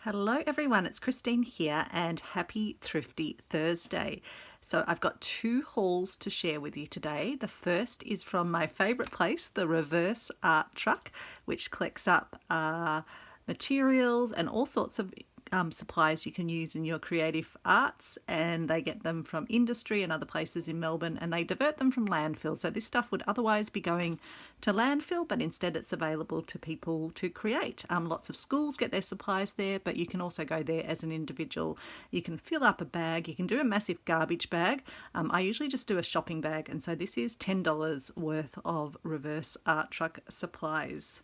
Hello everyone, it's Christine here and happy Thrifty Thursday. So I've got two hauls to share with you today. The first is from my favourite place, the Reverse Art Truck, which collects up materials and all sorts of supplies you can use in your creative arts, and they get them from industry and other places in Melbourne, and they divert them from landfill. So this stuff would otherwise be going to landfill, but instead it's available to people to create. Lots of schools get their supplies there, but you can also go there as an individual. You can fill up a bag, you can do a massive garbage bag. I usually just do a shopping bag, and so this is $10 worth of Reverse Art Truck supplies.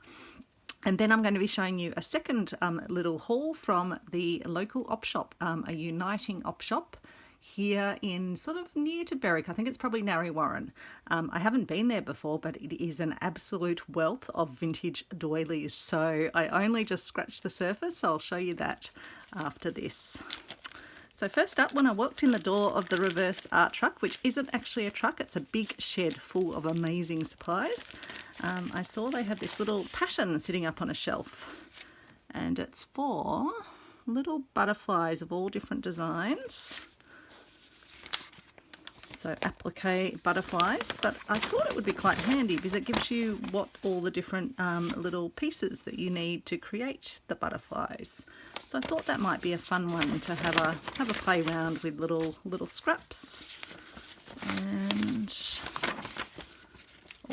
And then I'm going to be showing you a second little haul from the local op shop, a uniting op shop here in sort of near to Berwick. I think it's probably Narre Warren. I haven't been there before, but it is an absolute wealth of vintage doilies. So I only just scratched the surface. So I'll show you that after this. So first up, when I walked in the door of the Reverse Art Truck, which isn't actually a truck, it's a big shed full of amazing supplies, I saw they had this little pattern sitting up on a shelf, and it's for little butterflies of all different designs. So applique butterflies, but I thought it would be quite handy because it gives you what all the different little pieces that you need to create the butterflies. So I thought that might be a fun one to have a play around with little scraps. And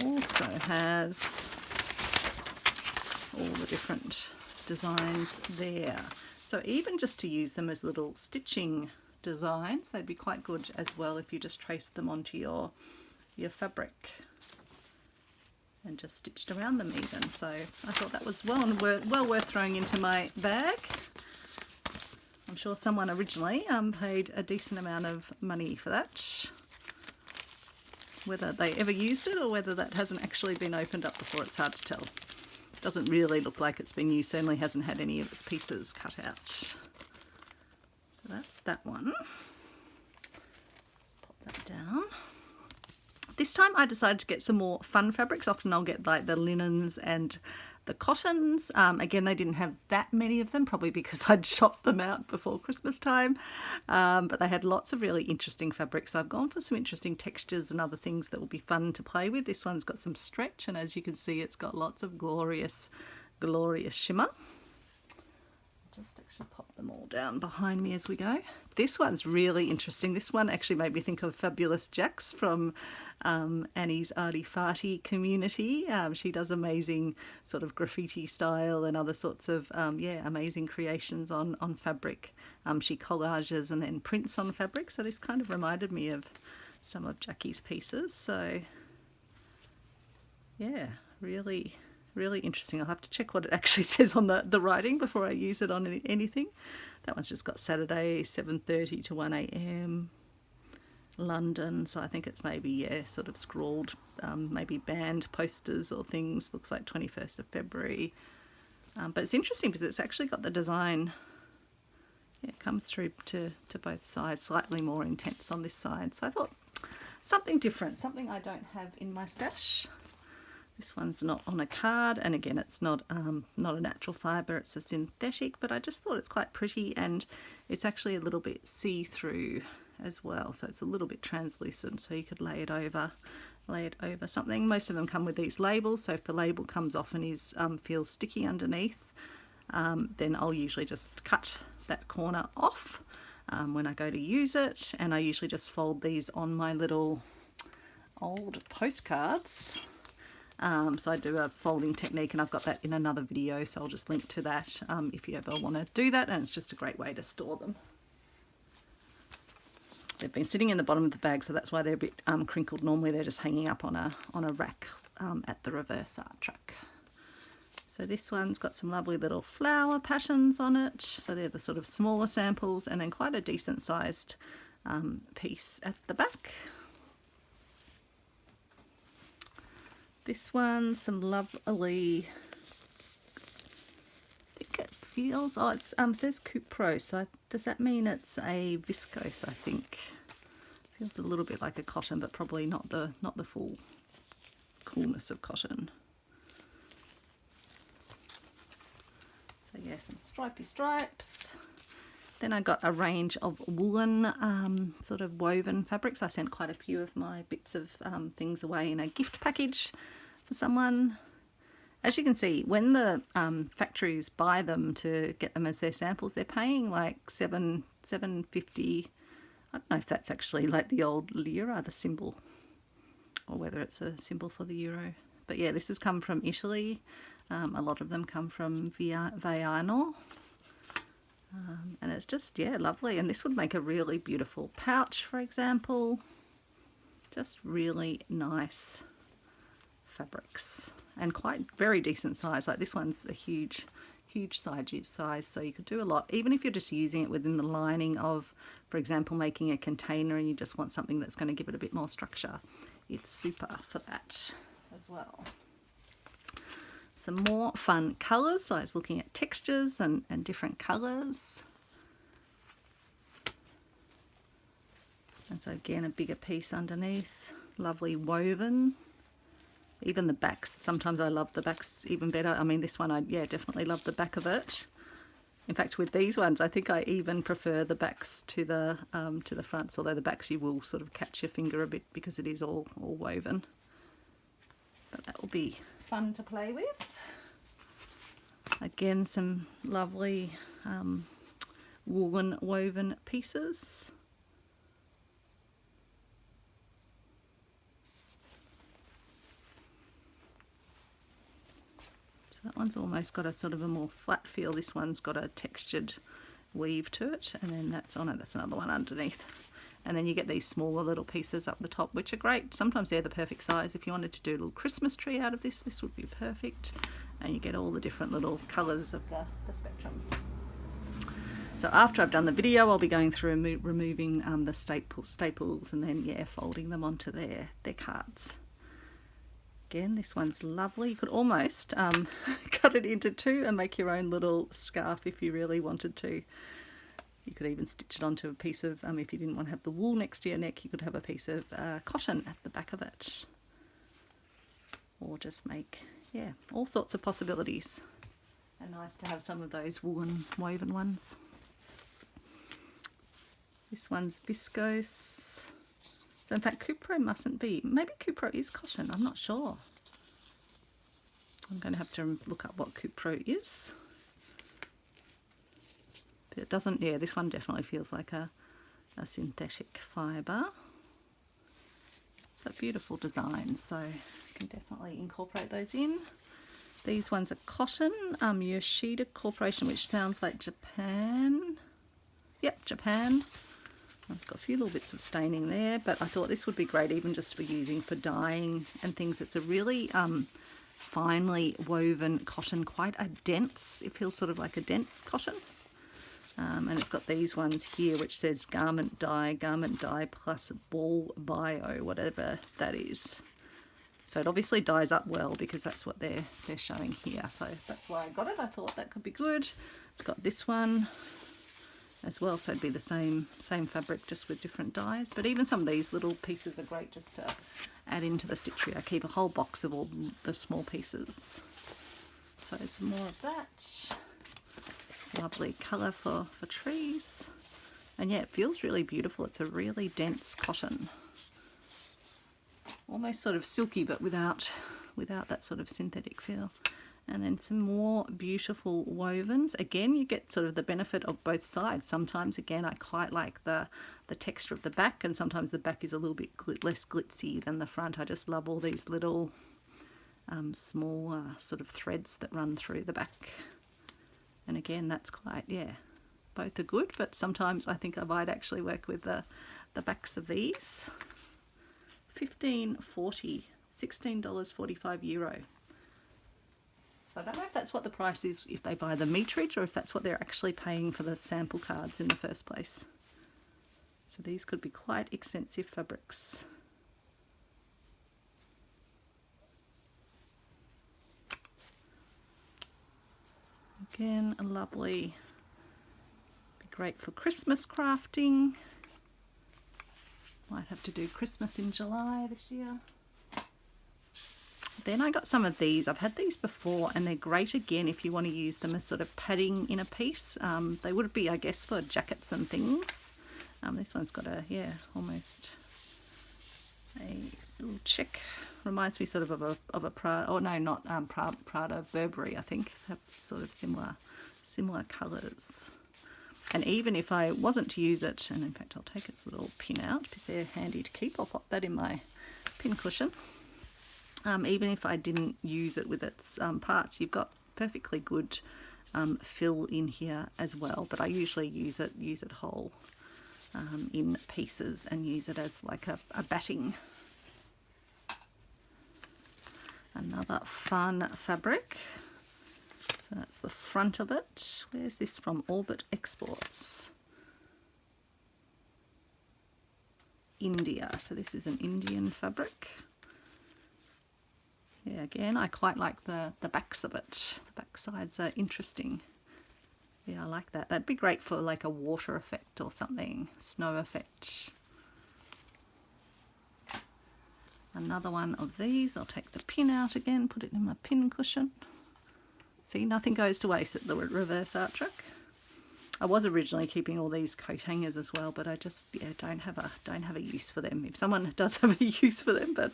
also has all the different designs there. So even just to use them as little stitching designs, they'd be quite good as well if you just traced them onto your fabric and just stitched around them even. So I thought that was well worth throwing into my bag. I'm sure someone originally paid a decent amount of money for that. Whether they ever used it or whether that hasn't actually been opened up before, it's hard to tell. Doesn't really look like it's been used, certainly hasn't had any of its pieces cut out. So that's that one. Just pop that down. This time I decided to get some more fun fabrics. Often I'll get like the linens and the cottons. Again, they didn't have that many of them, probably because I'd shopped them out before Christmas time. But they had lots of really interesting fabrics. So I've gone for some interesting textures and other things that will be fun to play with. This one's got some stretch, and as you can see, it's got lots of glorious shimmer. Just actually pop them all down behind me as we go. This one's really interesting. This one actually made me think of Fabulous Jax from Annie's Arty Farty community. She does amazing sort of graffiti style and other sorts of amazing creations on fabric. She collages and then prints on fabric, so this kind of reminded me of some of Jackie's pieces. So yeah, really interesting. I'll have to check what it actually says on the writing before I use it on anything. That one's just got Saturday 7:30 to 1 a.m. London, so I think it's maybe sort of scrawled, maybe banned posters or things. Looks like 21st of February. But it's interesting because it's actually got the design. Yeah, it comes through to both sides, slightly more intense on this side. So I thought something different, something I don't have in my stash. This one's not on a card, and again, it's not a natural fibre, it's a synthetic, but I just thought it's quite pretty, and it's actually a little bit see-through as well, so it's a little bit translucent, so you could lay it over something. Most of them come with these labels, so if the label comes off and feels sticky underneath, then I'll usually just cut that corner off when I go to use it, and I usually just fold these on my little old postcards. So I do a folding technique, and I've got that in another video, so I'll just link to that if you ever want to do that, and it's just a great way to store them. They've been sitting in the bottom of the bag, so that's why they're a bit crinkled. Normally they're just hanging up on a rack at the Reverse Art Truck. So this one's got some lovely little flower patterns on it, so they're the sort of smaller samples, and then quite a decent sized piece at the back. This one, some lovely, I think it feels, oh, it says Cupro, so does that mean it's a viscose, I think. Feels a little bit like a cotton, but probably not the full coolness of cotton. So yeah, some stripy stripes. Then I got a range of woolen sort of woven fabrics. I sent quite a few of my bits of things away in a gift package for someone. As you can see, when the factories buy them to get them as their samples, they're paying like $7.50. I don't know if that's actually like the old lira, the symbol, or whether it's a symbol for the euro. But yeah, this has come from Italy. A lot of them come from Viano. And it's just, yeah, lovely. And this would make a really beautiful pouch, for example. Just really nice fabrics. And quite very decent size. Like this one's a huge size. So you could do a lot. Even if you're just using it within the lining of, for example, making a container and you just want something that's going to give it a bit more structure. It's super for that as well. Some more fun colours. So I was looking at textures and different colours. And so again, a bigger piece underneath. Lovely woven. Even the backs. Sometimes I love the backs even better. I mean, this one, I definitely love the back of it. In fact, with these ones, I think I even prefer the backs to the fronts. Although the backs you will sort of catch your finger a bit because it is all woven. But that will be fun to play with. Again, some lovely woolen woven pieces. So that one's almost got a sort of a more flat feel. This one's got a textured weave to it, and then that's on it. That's another one underneath. And then you get these smaller little pieces up the top, which are great. Sometimes they're the perfect size. If you wanted to do a little Christmas tree out of this, this would be perfect. And you get all the different little colours of the spectrum. So after I've done the video, I'll be going through and removing the staples and then, yeah, folding them onto their cards. Again, this one's lovely. You could almost cut it into two and make your own little scarf if you really wanted to. You could even stitch it onto a piece of, if you didn't want to have the wool next to your neck, you could have a piece of cotton at the back of it. Or just make, yeah, all sorts of possibilities. And nice to have some of those woolen woven ones. This one's viscose. So in fact, Cupro mustn't be, maybe Cupro is cotton, I'm not sure. I'm going to have to look up what Cupro is. It doesn't, yeah, this one definitely feels like a synthetic fibre. But beautiful design, so you can definitely incorporate those in. These ones are cotton, Yoshida Corporation, which sounds like Japan. Yep, Japan. It's got a few little bits of staining there, but I thought this would be great even just for using for dyeing and things. It's a really finely woven cotton, quite a dense, it feels sort of like a dense cotton. And it's got these ones here which says garment dye plus ball bio, whatever that is. So it obviously dyes up well because that's what they're showing here. So that's why I got it. I thought that could be good. It's got this one as well, so it'd be the same fabric just with different dyes. But even some of these little pieces are great just to add into the stitchery. I keep a whole box of all the small pieces. So some more of that. Lovely colour for trees, and yeah, it feels really beautiful. It's a really dense cotton, almost sort of silky, but without that sort of synthetic feel. And then some more beautiful wovens. Again, you get sort of the benefit of both sides. Sometimes, again, I quite like the texture of the back, and sometimes the back is a little bit less glitzy than the front. I just love all these little small sort of threads that run through the back. And again, that's quite, yeah, both are good, but sometimes I think I might actually work with the backs of these. $15.40, €16.45. So I don't know if that's what the price is if they buy the meterage or if that's what they're actually paying for the sample cards in the first place. So these could be quite expensive fabrics. Again, a lovely, be great for Christmas crafting. Might have to do Christmas in July this year. Then I got some of these. I've had these before, and they're great again if you want to use them as sort of padding in a piece. They would be, I guess, for jackets and things. This one's got a, yeah, almost a little check. Reminds me sort of a Prada, oh no, not Prada, Burberry, I think. Have sort of similar colours. And even if I wasn't to use it, and in fact I'll take its little pin out because they're handy to keep. I'll pop that in my pin cushion. Even if I didn't use it with its parts, you've got perfectly good fill in here as well. But I usually use it whole in pieces and use it as like a batting. Another fun fabric. So that's the front of it. Where's this from? Orbit Exports. India. So this is an Indian fabric. Yeah, again, I quite like the backs of it. The back sides are interesting. Yeah, I like that. That'd be great for like a water effect or something, snow effect. Another one of these. I'll take the pin out again, put it in my pin cushion. See, nothing goes to waste at the reverse art truck. I was originally keeping all these coat hangers as well, but I just don't have a use for them. If someone does have a use for them, but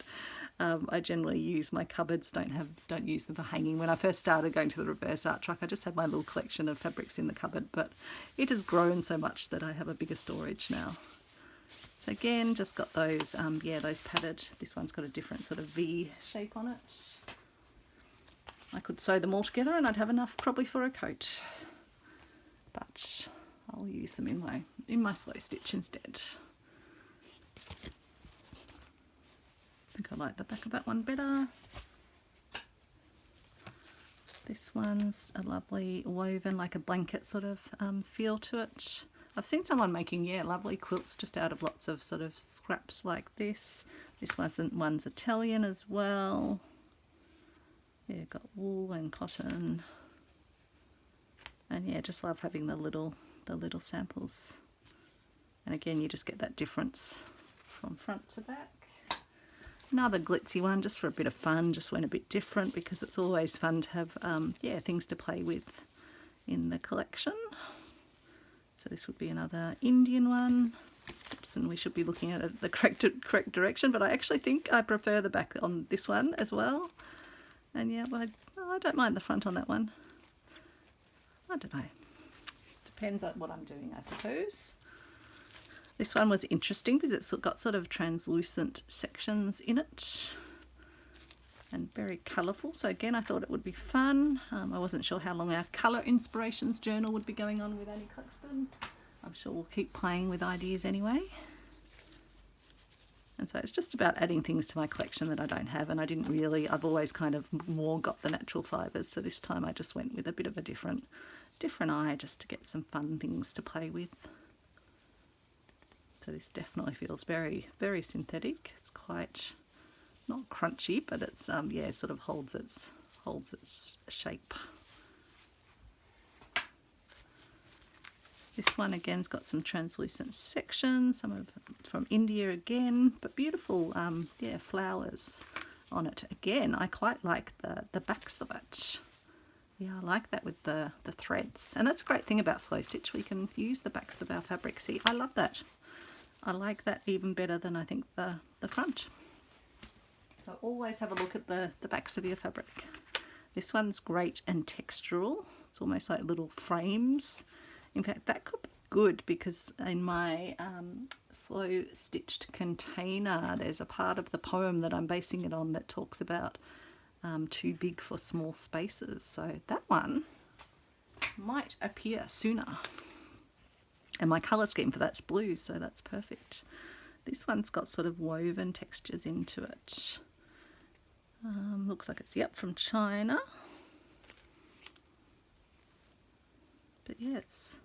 I generally use my cupboards. Don't use them for hanging. When I first started going to the reverse art truck, I just had my little collection of fabrics in the cupboard, but it has grown so much that I have a bigger storage now. So again, just got those, those padded. This one's got a different sort of V shape on it. I could sew them all together and I'd have enough probably for a coat, but I'll use them in my slow stitch instead. I think I like the back of that one better. This one's a lovely woven, like a blanket sort of feel to it. I've seen someone making, lovely quilts just out of lots of sort of scraps like this. This one's Italian as well. Yeah, got wool and cotton. And yeah, just love having the little samples. And again, you just get that difference from front to back. Another glitzy one, just for a bit of fun, just went a bit different because it's always fun to have, things to play with in the collection. So this would be another Indian one. Oops, and we should be looking at it the correct direction, but I actually think I prefer the back on this one as well. And yeah, well, I don't mind the front on that one. I don't know. Depends on what I'm doing, I suppose. This one was interesting because it's got sort of translucent sections in it and very colourful. So again, I thought it would be fun. I wasn't sure how long our Colour Inspirations journal would be going on with Annie Claxton. I'm sure we'll keep playing with ideas anyway. And so it's just about adding things to my collection that I don't have, and I've always kind of more got the natural fibres, so this time I just went with a bit of a different eye just to get some fun things to play with. So this definitely feels very, very synthetic. It's quite, not crunchy, but it's, sort of holds its shape. This one again's got some translucent sections, some of from India again, but beautiful, flowers on it. Again, I quite like the backs of it. Yeah, I like that with the threads. And that's a great thing about slow stitch. We can use the backs of our fabric. See, I love that. I like that even better than I think the front. So always have a look at the backs of your fabric. This one's great and textural. It's almost like little frames. In fact, that could be good because in my slow stitched container, there's a part of the poem that I'm basing it on that talks about too big for small spaces. So that one might appear sooner. And my colour scheme for that's blue, so that's perfect. This one's got sort of woven textures into it. Looks like it's from China. But yeah, it's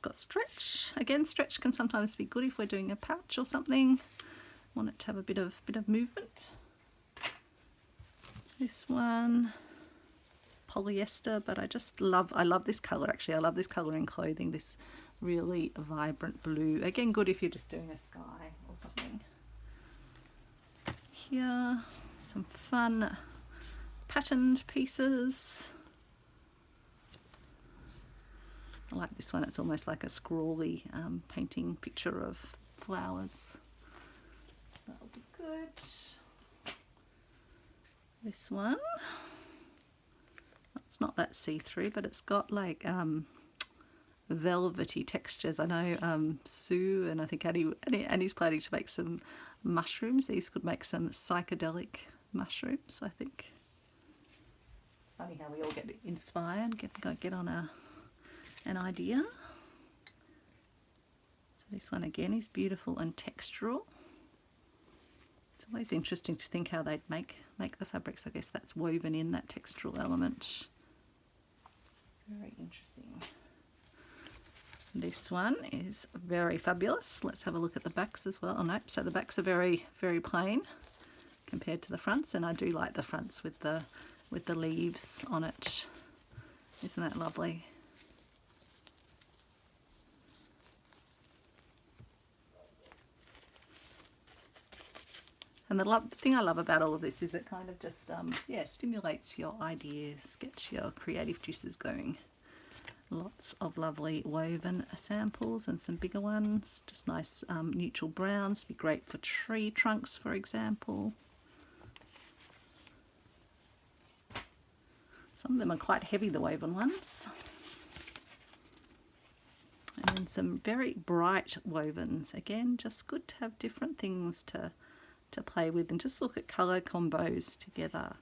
got stretch. Again, stretch can sometimes be good if we're doing a pouch or something. Want it to have a bit of movement. This one, it's polyester, but I love this colour actually. I love this colour in clothing, this really vibrant blue. Again, good if you're just doing a sky or something. Here, some fun patterned pieces. I like this one, it's almost like a scrawly painting picture of flowers. That'll be good. This one, it's not that see-through, but it's got like velvety textures. I know Sue and I think Annie's planning to make some mushrooms. These could make some psychedelic mushrooms, I think. It's funny how we all get inspired, get on an idea. So this one again is beautiful and textural. It's always interesting to think how they'd make the fabrics. I guess that's woven in, that textural element. Very interesting. This one is very fabulous. Let's have a look at the backs as well. Oh no, so the backs are very, very plain compared to the fronts, and I do like the fronts with the leaves on it. Isn't that lovely? And the thing I love about all of this is it kind of just, yeah, stimulates your ideas, gets your creative juices going. Lots of lovely woven samples and some bigger ones. Just nice neutral browns, be great for tree trunks, for example. Some of them are quite heavy, the woven ones. And then some very bright wovens. Again, just good to have different things to play with and just look at colour combos together.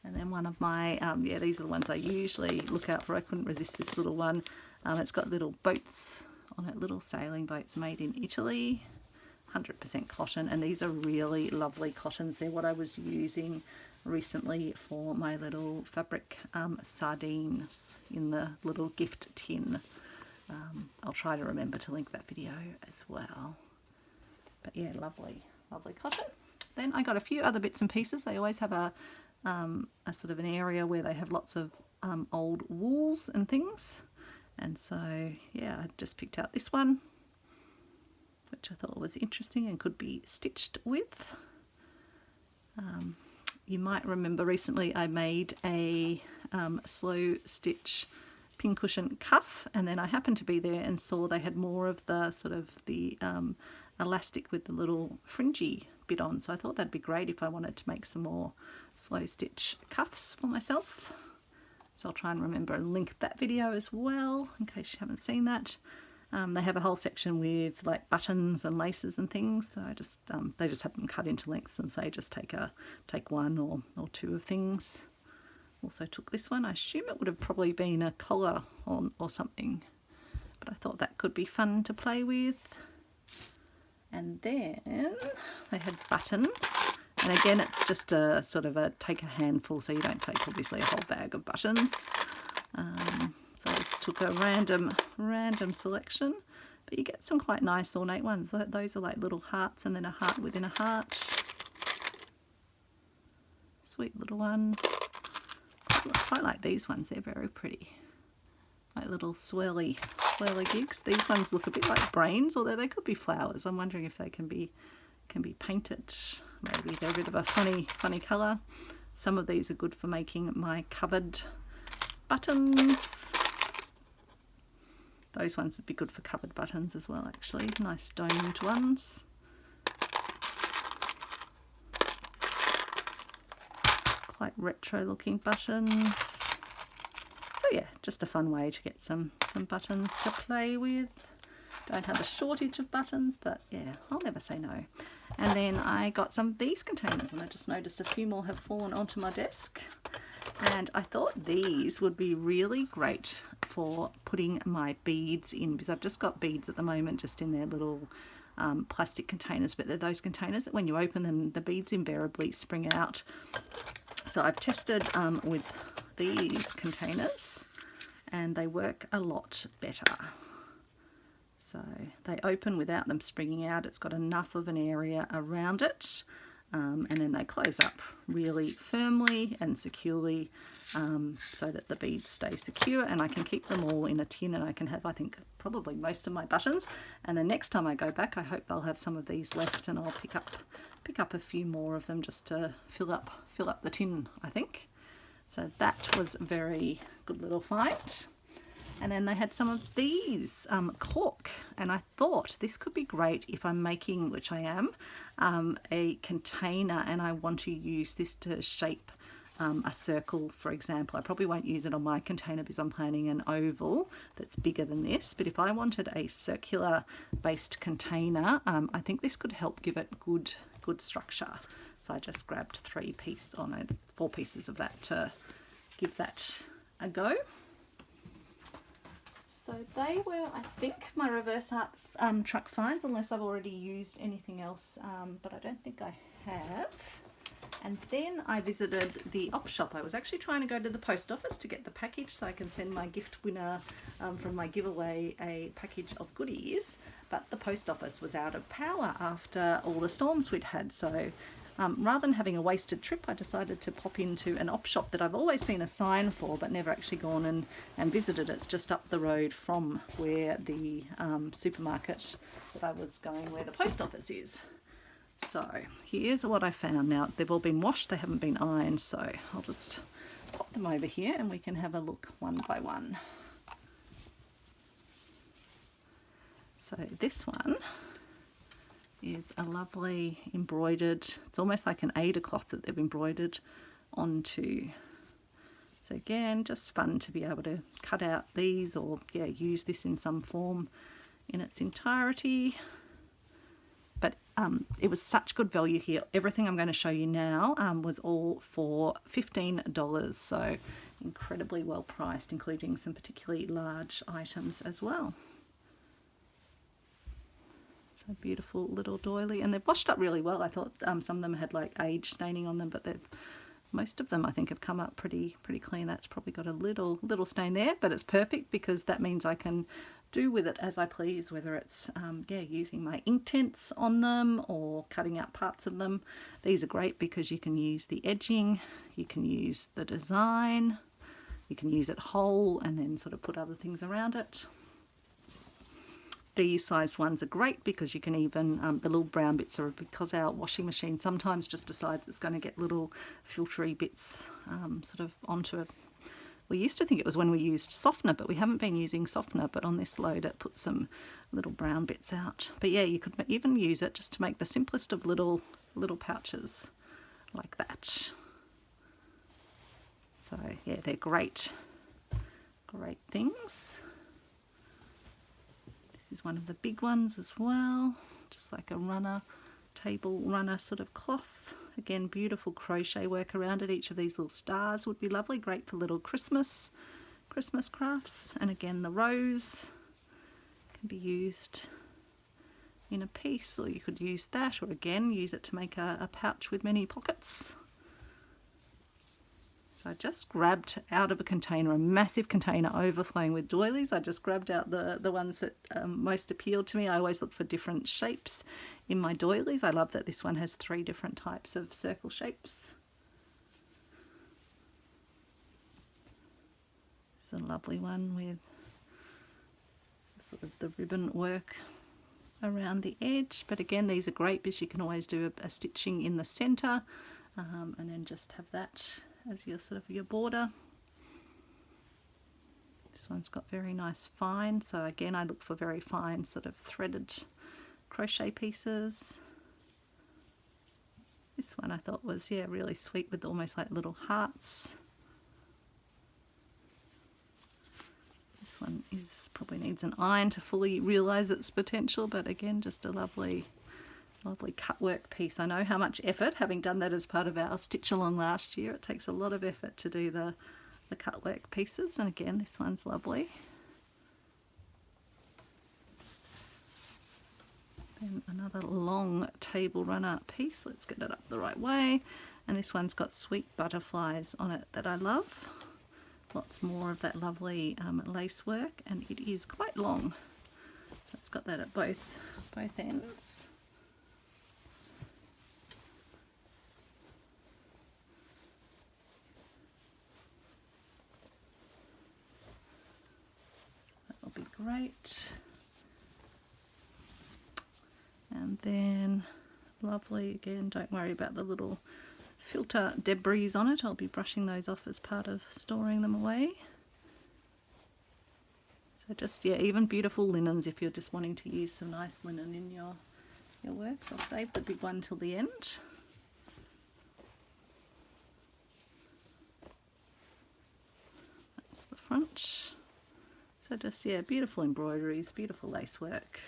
And then one of my, yeah, these are the ones I usually look out for. I couldn't resist this little one. It's got little boats on it, little sailing boats made in Italy, 100% cotton, and these are really lovely cottons. They're what I was using recently for my little fabric sardines in the little gift tin. I'll try to remember to link that video as well. But yeah, lovely, lovely cotton. Then I got a few other bits and pieces. They always have a sort of an area where they have lots of old wools and things. And so, yeah, I just picked out this one, which I thought was interesting and could be stitched with. You might remember recently I made a slow stitch pincushion cuff, and then I happened to be there and saw they had more of the sort of the elastic with the little fringy bit on, so I thought that'd be great if I wanted to make some more slow stitch cuffs for myself. So I'll try and remember and link that video as well in case you haven't seen that. They have a whole section with like buttons and laces and things, so I just they just have them cut into lengths and say just take one or two of things. Also took this one. I assume it would have probably been a collar or something, but I thought that could be fun to play with. And then they had buttons, and again it's just a sort of a take a handful, so you don't take obviously a whole bag of buttons. So I just took a random selection, but you get some quite nice ornate ones. Those are like little hearts and then a heart within a heart. Sweet little ones. Quite like these ones, they're very pretty. Like little swirly gigs. These ones look a bit like brains, although they could be flowers. I'm wondering if they can be painted. Maybe they're a bit of a funny colour. Some of these are good for making my cupboard buttons. Those ones would be good for cupboard buttons as well, actually. Nice domed ones. Quite retro looking buttons. So yeah, just a fun way to get some buttons to play with. Don't have a shortage of buttons, but yeah, I'll never say no. And then I got some of these containers, and I just noticed a few more have fallen onto my desk. And I thought these would be really great for putting my beads in, because I've just got beads at the moment just in their little plastic containers, but they're those containers that when you open them, the beads invariably spring out. So I've tested with these containers, and they work a lot better. So they open without them springing out. It's got enough of an area around it, and then they close up really firmly and securely, so that the beads stay secure, and I can keep them all in a tin, and I can have, I think, probably most of my buttons. And the next time I go back, I hope they'll have some of these left, and I'll pick up pick up a few more of them just to fill up the tin, I think. So that was a very good little find. And then they had some of these cork, and I thought this could be great if I'm making, which I am, a container, and I want to use this to shape a circle, for example. I probably won't use it on my container because I'm planning an oval that's bigger than this, but if I wanted a circular based container, I think this could help give it good structure. So I just grabbed 4 pieces of that to give that a go. So they were, I think, my reverse art truck finds, unless I've already used anything else, but I don't think I have. And then I visited the op shop. I was actually trying to go to the post office to get the package so I can send my gift winner from my giveaway a package of goodies, but the post office was out of power after all the storms we'd had. So rather than having a wasted trip, I decided to pop into an op shop that I've always seen a sign for but never actually gone and visited. It's just up the road from where the supermarket that I was going, where the post office is. So here's what I found. Now they've all been washed, they haven't been ironed, so I'll just pop them over here and we can have a look one by one. So this one is a lovely embroidered, it's almost like an Aida cloth that they've embroidered onto. So again, just fun to be able to cut out these, or use this in some form in its entirety. But it was such good value here. Everything I'm going to show you now was all for $15, so incredibly well priced, including some particularly large items as well. So beautiful little doily, and they've washed up really well. I thought some of them had like age staining on them, but most of them I think have come up pretty clean. That's probably got a little stain there, but it's perfect because that means I can do with it as I please, whether it's using my Inktense on them or cutting out parts of them. These are great because you can use the edging, you can use the design, you can use it whole and then sort of put other things around it. These size ones are great because you can even, the little brown bits are because our washing machine sometimes just decides it's going to get little filtery bits sort of onto it. We used to think it was when we used softener, but we haven't been using softener, but on this load it puts some little brown bits out. But yeah, you could even use it just to make the simplest of little pouches like that. So yeah, they're great things. This is one of the big ones as well, just like a table runner sort of cloth. Again, beautiful crochet work around it. Each of these little stars would be lovely, great for little Christmas crafts. And again, the rose can be used in a piece, or you could use that, or again use it to make a pouch with many pockets. So I just grabbed out of a container, a massive container overflowing with doilies. I just grabbed out the ones that most appealed to me. I always look for different shapes in my doilies. I love that this one has 3 different types of circle shapes. It's a lovely one with sort of the ribbon work around the edge. But again, these are great because you can always do a stitching in the center and then just have that as your sort of your border. This one's got very nice fine, so again I look for very fine sort of threaded crochet pieces. This one I thought was really sweet with almost like little hearts. This one probably needs an iron to fully realize its potential, but again just a lovely cut work piece. I know how much effort, having done that as part of our stitch along last year, it takes a lot of effort to do the cut work pieces, and again this one's lovely. Then another long table runner piece. Let's get it up the right way, and this one's got sweet butterflies on it that I love. Lots more of that lovely lace work, and it is quite long, so it's got that at both ends. Be great. And then lovely. Again, don't worry about the little filter debris on it. I'll be brushing those off as part of storing them away. So just, yeah, even beautiful linens if you're just wanting to use some nice linen in your works. I'll save the big one till the end. That's the front. So just, yeah, beautiful embroideries, beautiful lacework.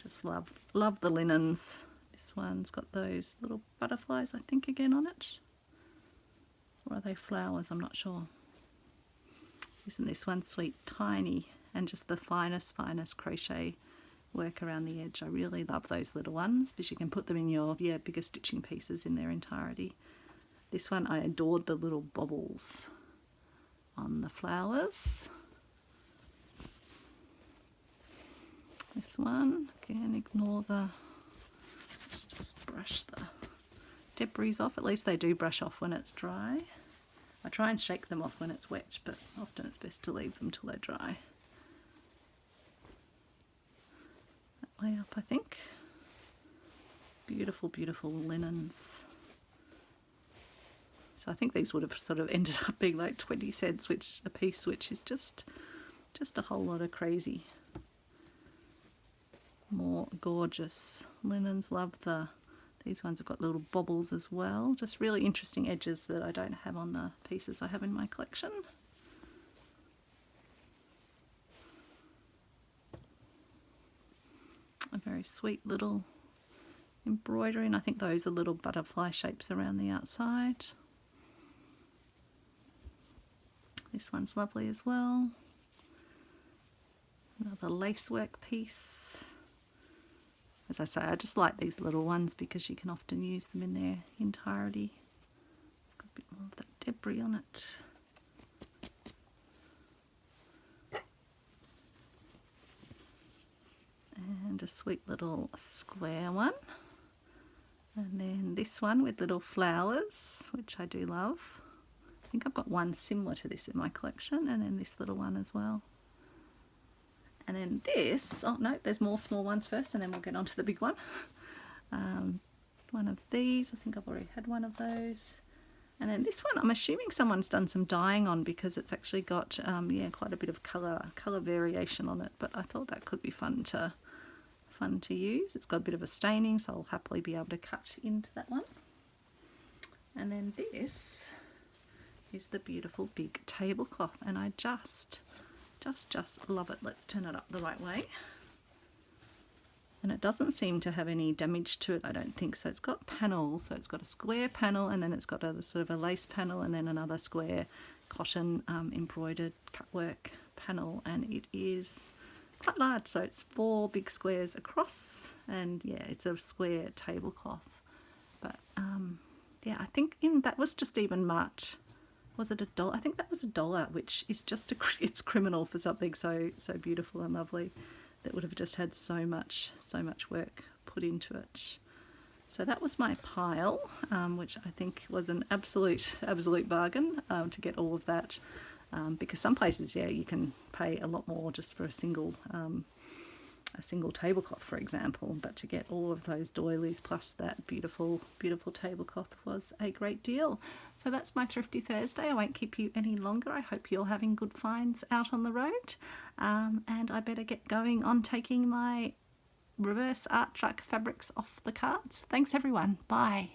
Just love the linens. This one's got those little butterflies, I think, again on it. Or are they flowers? I'm not sure. Isn't this one sweet? Tiny, and just the finest crochet work around the edge. I really love those little ones because you can put them in your bigger stitching pieces in their entirety. This one, I adored the little bobbles on the flowers. This one, again, ignore the, let's just brush the debris off. At least they do brush off when it's dry. I try and shake them off when it's wet, but often it's best to leave them till they're dry. That way up, I think. Beautiful, beautiful linens. So I think these would have sort of ended up being like 20 cents a piece, which is just a whole lot of crazy. More gorgeous linens. Love these ones have got little bobbles as well. Just really interesting edges that I don't have on the pieces I have in my collection. A very sweet little embroidery, and I think those are little butterfly shapes around the outside. This one's lovely as well. Another lacework piece. As I say, I just like these little ones because you can often use them in their entirety. It's got a bit more of that debris on it. And a sweet little square one. And then this one with little flowers, which I do love. I think I've got one similar to this in my collection, and then this little one as well. And then this, oh no, there's more small ones first and then we'll get on to the big one. One of these, I think I've already had one of those. And then this one, I'm assuming someone's done some dyeing on because it's actually got, yeah, quite a bit of colour variation on it. But I thought that could be fun to use. It's got a bit of a staining, so I'll happily be able to cut into that one. And then this is the beautiful big tablecloth, and I just love it. Let's turn it up the right way. And it doesn't seem to have any damage to it, I don't think. So it's got panels, so it's got a square panel, and then it's got a sort of a lace panel, and then another square cotton embroidered cutwork panel, and it is quite large. So it's 4 big squares across, and yeah, it's a square tablecloth. But yeah, I think that was just even March. Was it $1? I think that was $1, which is just it's criminal for something so beautiful and lovely that would have just had so much work put into it. So that was my pile, which I think was an absolute bargain to get all of that, because some places, yeah, you can pay a lot more just for a single tablecloth, for example, but to get all of those doilies plus that beautiful tablecloth was a great deal. So that's my Thrifty Thursday. I won't keep you any longer. I hope you're having good finds out on the road, and I better get going on taking my reverse art truck fabrics off the carts. Thanks everyone. Bye.